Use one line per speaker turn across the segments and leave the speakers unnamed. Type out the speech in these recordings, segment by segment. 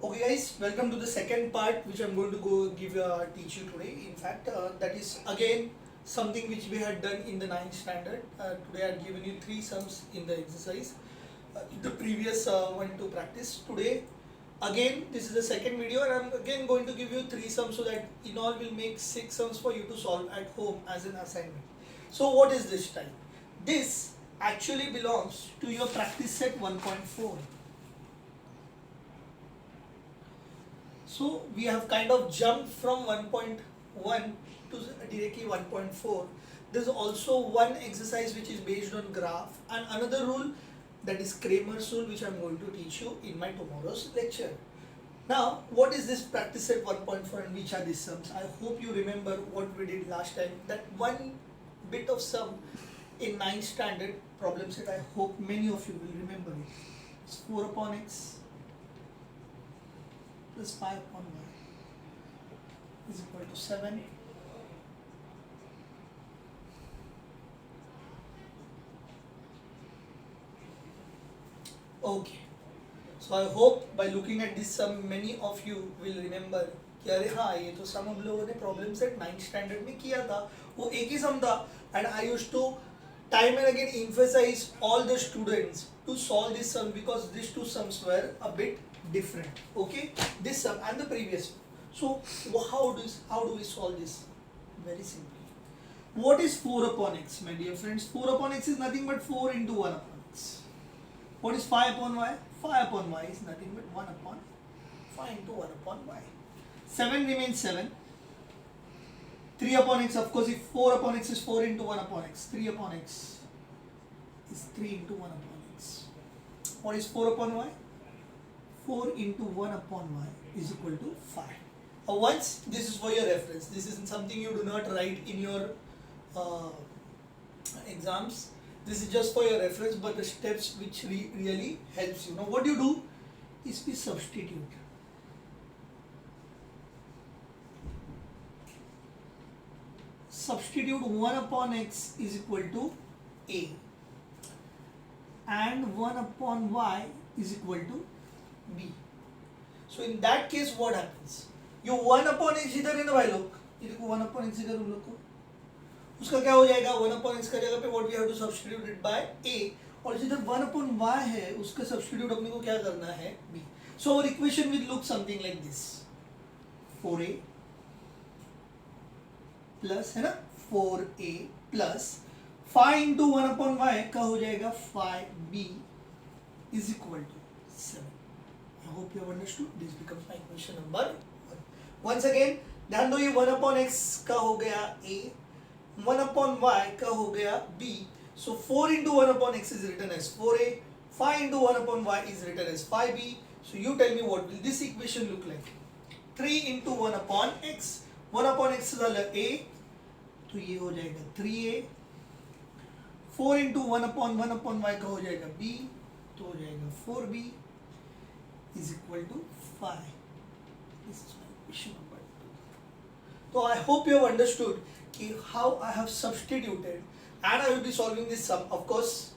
Okay guys, welcome to the second part which I'm going to teach you today. In fact, that is again something which we had done in the ninth standard. Today I've given you three sums in the exercise. The previous one to practice. Today again this is the second video and I'm again going to give you three sums so that in all will make six sums for you to solve at home as an assignment. So what is this type? This actually belongs to your practice set 1.4. So we have kind of jumped from 1.1 to directly 1.4. There's also one exercise which is based on graph and another rule, that is Cramer's rule, which I'm going to teach you in my tomorrow's lecture. Now, what is this practice set 1.4 and which are these sums? I hope you remember what we did last time. That one bit of sum in 9th standard problem set, I hope many of you will remember it. It's 4 upon x plus 5 upon y is equal to 7. Okay, so I hope by looking at this sum many of you will remember कि अरे हाँ ये तो सम हम लोगों ने problem set 9th standard में किया था, वो एक ही सम था and I used to time and again emphasize all the students to solve this sum because these two sums were a bit different. Okay, this sum and the previous one. So how do we solve this? Very simply. What is 4 upon x, my dear friends? 4 upon x is nothing but 4 into 1 upon x. What is 5 upon y? 5 upon y is nothing but 1 upon 5 into 1 upon y. 7 remains 7. 3 upon x, of course, if 4 upon x is 4 into 1 upon x, 3 upon x is 3 into 1 upon x. What is 4 upon y? 4 into 1 upon y is equal to 5. Once, this is for your reference. This isn't something you do not write in your exams. This is just for your reference, but the steps which really helps you. Now what you do is we substitute. Substitute 1 upon x is equal to a and 1 upon y is equal to b. So in that case what happens? You 1 upon x इधर है ना भाई लोग, ये देखो 1 upon x इधर तुम लोग को, उसका क्या हो जाएगा 1 upon x का जगह पे what we have to substitute it by a, और जिधर 1 upon y है उसका substitute अपने को क्या करना है b. So our equation will look something like this. 4a plus है ना 4a plus 5 into 1 upon y का हो जाएगा 5b is equal to 7. I hope you have understood. This becomes my equation number 1. Once again ध्यान दो, ये 1 upon x का हो गया a, 1 upon y का हो गया b. So 4 into 1 upon x is written as 4a, 5 into 1 upon y is written as 5b. So you tell me what will this equation look like? 3 into 1 upon x, 1 upon x वाला a, तो ये हो जाएगा 3a. 4 into 1 upon y का हो जाएगा b, तो हो जाएगा 4b is equal to 5. This is my equation number 2. So I hope you have understood कि how I have substituted and I will be solving this sum. Of course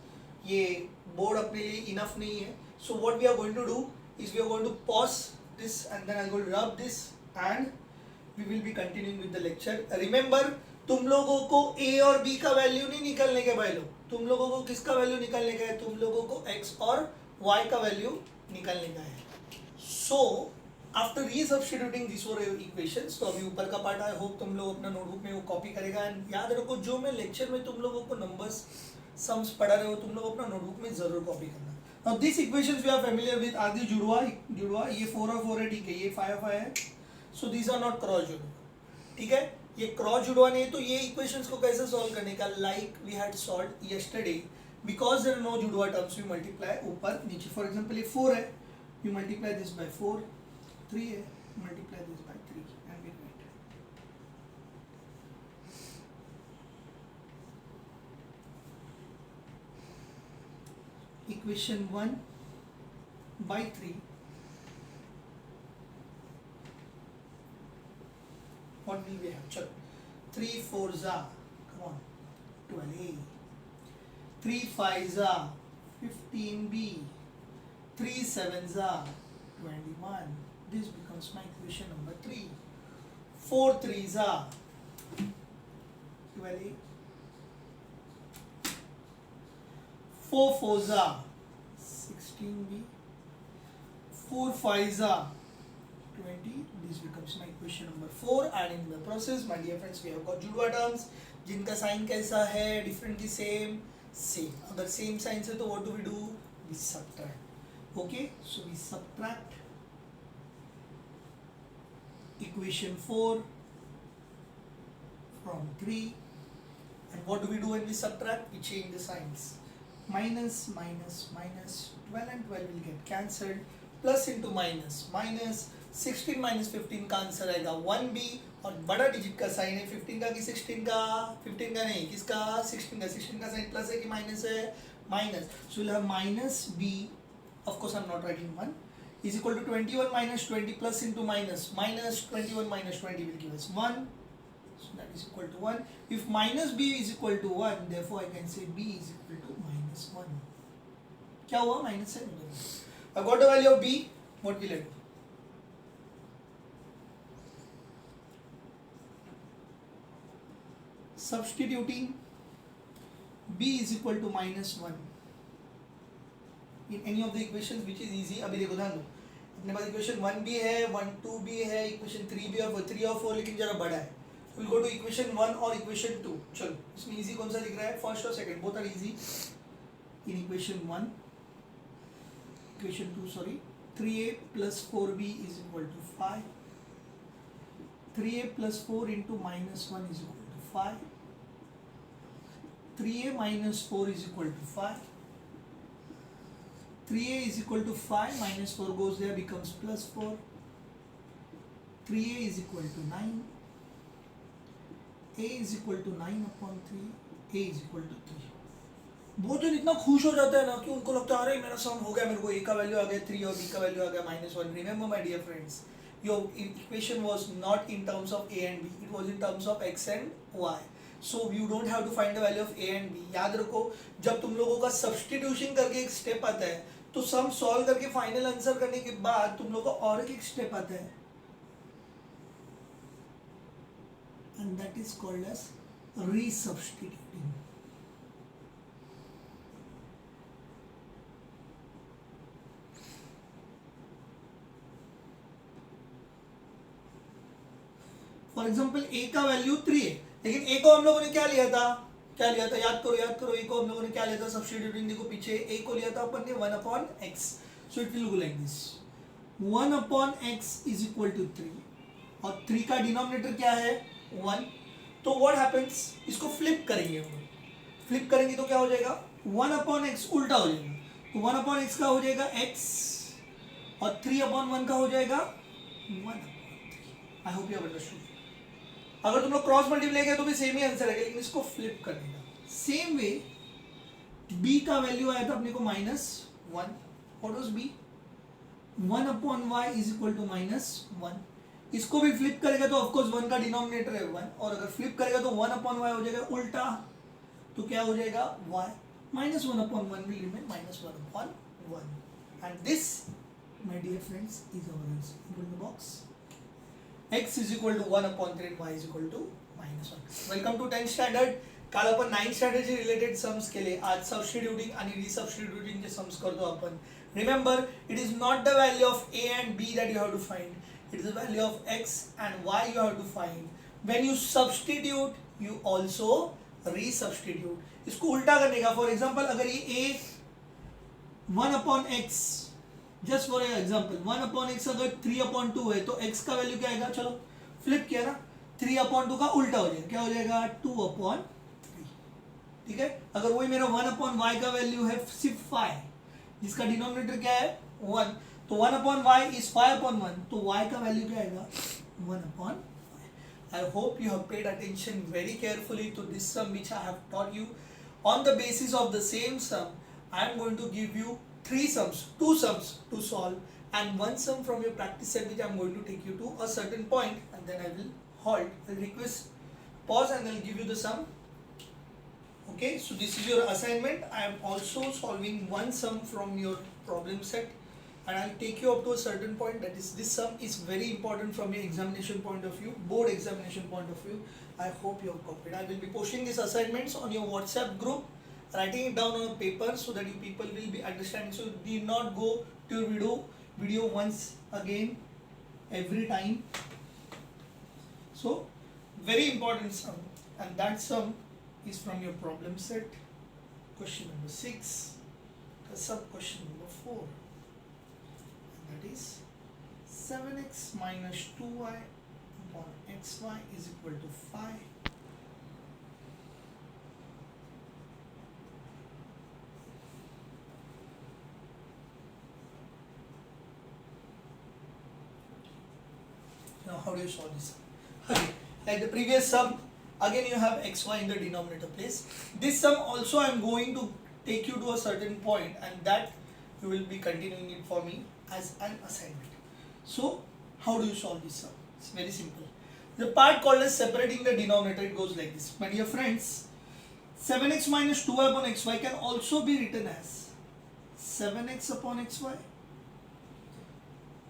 ये board अपने लिए enough नहीं है. So what we are going to do is we are going to pause this and then I will rub this and we will be continuing with the lecture. Remember, तुम लोगों को a और b का value नहीं निकालने का भाई लोग, तुम लोगों को किसका वैल्यू निकालने का है? तुम लोगों को x और y का वैल्यू निकालने का है. So after resubstituting these four equations, तो अभी ऊपर का पार्ट आई होप तुम लोग अपना नोटबुक में वो कॉपी करेगा एंड याद रखो जो मैं लेक्चर में तुम लोगों को नंबर्स सम्स पढ़ा रहे हो तुम लोग अपना नोटबुक में जरूर कॉपी करना. Now these equations we are familiar with. आदि जुड़वा ये 4 और 4 है, ठीक है, ये 5 और 5 है. So these are not cross जुड़वा, ठीक है, ये क्रॉस जुड़वा नहीं है. तो ये इक्वेशंस को कैसे सॉल्व करने का, like we had solved yesterday, because there are no जुड़वा टर्म्स वी मल्टीप्लाई ऊपर नीचे. फॉर एग्जांपल ये 4 है, you multiply this by 4, 3 है, multiply this by 3 and we write. Equation 1 by 3. What will we have? Chalo. 3 4s are, come on, 12a. 3 5s are 15b. 3 7s are 21. This becomes my equation number 3. 4 3s are 12. 4 4s are 16b. 4 5s are 20. This becomes my equation number 4. And in the process, my dear friends, we have got जुड़वा terms जिनका sign कैसा है, different की same. अगर same sign से तो what do we do? We subtract. Okay, so we subtract equation 4 from 3. And what do we do when we subtract? We change the signs. Minus, minus, minus. 12 and 12 will get cancelled. Plus into minus, minus. 16 minus 15 का answer आएगा 1b. और बड़ा digit का sign है 15 का कि 16 का? 15 का नहीं, किसका? 16 का. 16 का साइन प्लस है कि माइनस है? Minus. So we'll have minus b. Of course I'm not writing 1. Is equal to 21 minus 20 plus into minus. Minus 21 minus 20 will give us 1. So that is equal to 1. If minus b is equal to 1, therefore I can say b is equal to minus 1. क्या हुआ? Minus है. I got the value of b. What will I do? Substituting b is equal to minus 1 in any of the equations, which is easy. अभी देखो ध्यान दो, अपने पास equation 1 भी है, 1 2 भी है, इक्वेशन 3 भी और 3 और 4, लेकिन जरा बड़ा है. We'll go to equation 1 और equation 2. चलो, इसमें easy कौन सा दिख रहा है? First और second, both are easy. In equation 1, equation 2, sorry, 3a plus 4b is equal to 5. 3a plus 4 into minus 1 is equal to 5. 3a minus 4 is equal to 5. 3a is equal to 5, minus 4 goes there, becomes plus 4. 3a is equal to 9. a is equal to 9 upon 3. a is equal to 3. बहुत जन इतना खुश हो जाता है ना कि उनको लगता है अरे मेरा सम हो गया, मेरे को a का वैल्यू आ गया 3 और b का वैल्यू आ गया -1. Remember my dear friends, your equation was not in terms of a and b, it was in terms of x and y. So you don't have to find the value of a and b. याद रखो, जब तुम लोगों का substitution करके एक step आता है तो सम सॉल्व करके फाइनल आंसर करने के बाद तुम लोगों का और एक स्टेप आता है, and that is called as resubstituting. For example a का वैल्यू 3 है, लेकिन a को हम लोगों ने क्या लिया था? याद करो a को हम लोगों ने क्या लिया था? सब्स्टिट्यूटिंग. देखो पीछे a को लिया था अपन ने 1 upon x. So it will look like this. 1 upon x is equal to 3 और 3 का डिनोमिनेटर क्या है? 1. तो व्हाट हैपेंस? इसको फ्लिप करेंगे हम लोग. फ्लिप करेंगे तो क्या हो जाएगा? 1 upon x उल्टा हो जाएगा. तो 1 upon x का हो जाएगा x और 3 upon 1 का हो जाएगा 1 upon 3. I hope you have understood. अगर तुम लोग क्रॉस मल्टीप्लाई किया तो भी सेम ही आंसर है, लेकिन इसको फ्लिप करने का. सेम वे b का वैल्यू आया था अपने को -1. What was b? 1 upon y is equal to -1. इसको भी फ्लिप करेगा तो ऑफ कोर्स 1 का डिनोमिनेटर है 1, और अगर फ्लिप करेगा तो 1 upon y हो जाएगा उल्टा. तो क्या हो जाएगा? y. -1 upon 1 will remain -1 upon 1. And this, my dear friends, is our answer. Put in the box. x is equal to 1 upon 3 and y is equal to -1. Welcome to 10th standard. काल आपण 9th standard चे related sums केले. आज substituting आणि रिसबस्टिट्यूटिंग चे sums करतो आपण. Remember, it is not the value of a and b that you have to find. It is the value of x and y you have to find. When you substitute, you also resubstitute. इसको उल्टा करने का. For example, अगर ये a 1 upon x, just for example 1 upon x अगर 3 upon 2 है तो x का वैल्यू क्या आएगा? चलो फ्लिप किया ना, 3 upon 2 का उल्टा हो जाएगा. क्या हो जाएगा? 2 upon 3. ठीक है. अगर वही मेरा 1 upon y का वैल्यू है सिर्फ 5, जिसका डिनोमिनेटर क्या है? 1. तो 1 upon y is 5 upon 1. तो y का वैल्यू क्या आएगा? 1 upon 5. I hope you have paid attention very carefully to this sum which I have taught you. On the basis of the same sum, I am going to give you 2 sums to solve, and 1 sum from your practice set which I am going to take you to a certain point, and then I will halt. I will request pause and I will give you the sum. Okay, so this is your assignment. I am also solving 1 sum from your problem set, and I'll take you up to a certain point. That is, this sum is very important from your examination point of view, board examination point of view. I hope you have copied. I will be posting these assignments on your WhatsApp group, writing it down on a paper so that you people will be understanding. So do not go to your video once again every time. So very important sum, and that sum is from your problem set, question number 6, the sub question number 4, and that is 7x minus 2y upon xy is equal to 5. Now how do you solve this? Okay, like the previous sum, again you have xy in the denominator place. This sum also I am going to take you to a certain point, and that you will be continuing it for me as an assignment. So how do you solve this sum? It's very simple. The part called as separating the denominator, it goes like this. My dear friends, 7x minus 2y upon xy can also be written as 7x upon xy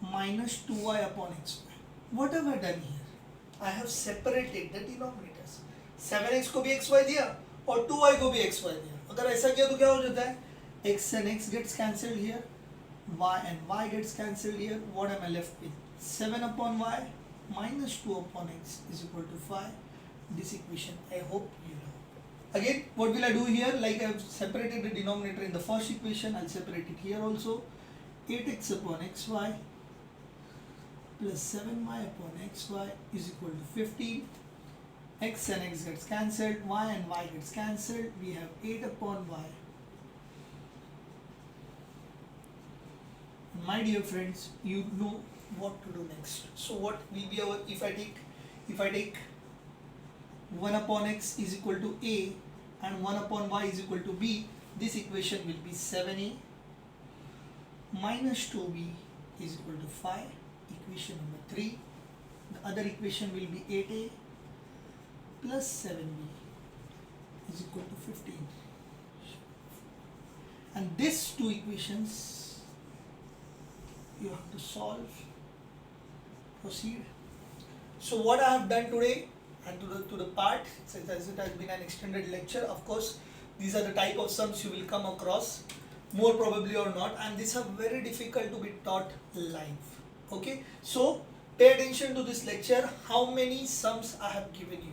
minus 2y upon xy. What have I done here? I have separated the denominators. 7x को भी xy दिया और 2y को भी xy दिया. अगर ऐसा किया तो क्या हो जाता है? X and x gets cancelled here, y and y gets cancelled here. What am I left with? 7 upon y minus 2 upon x is equal to 5. This equation I hope you know. Again, what will I do here? Like I have separated the denominator in the first equation, I'll separate it here also. 8x upon xy plus 7y upon xy is equal to 15. X and x gets cancelled, y and y gets cancelled. We have 8 upon y. My dear friends, you know what to do next. So what will be our, if I take 1 upon x is equal to a and 1 upon y is equal to b, this equation will be 7a minus 2b is equal to 5. Equation number 3. The other equation will be 8a plus 7b is equal to 15. And these two equations you have to solve. Proceed. So what I have done today, and to the part, since it has been an extended lecture, of course these are the type of sums you will come across, more probably or not, and these are very difficult to be taught live. Okay, so pay attention to this lecture. How many sums I have given you?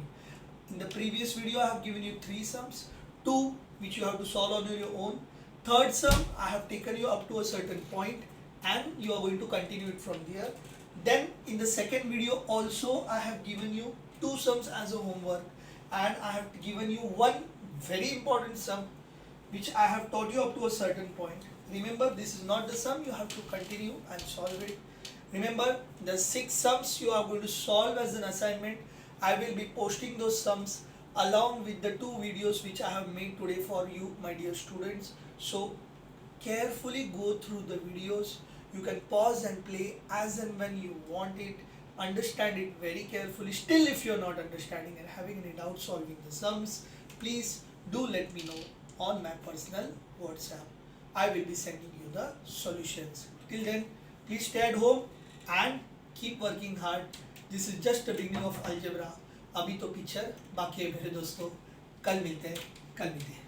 In the previous video I have given you 3 sums, 2 which you have to solve on your own. Third sum I have taken you up to a certain point and you are going to continue it from there. Then in the second video also I have given you 2 sums as a homework, and I have given you one very important sum which I have taught you up to a certain point. Remember, this is not the sum, you have to continue and solve it. Remember, the 6 sums you are going to solve as an assignment. I will be posting those sums along with the 2 videos which I have made today for you, my dear students. So carefully go through the videos. You can pause and play as and when you want it. Understand it very carefully. Still, if you are not understanding and having any doubt solving the sums, please do let me know on my personal WhatsApp. I will be sending you the solutions. Till then, please stay at home and keep working hard. This is just the beginning of algebra. अभी तो picture बाकी है मेरे दोस्तों. कल मिलते हैं.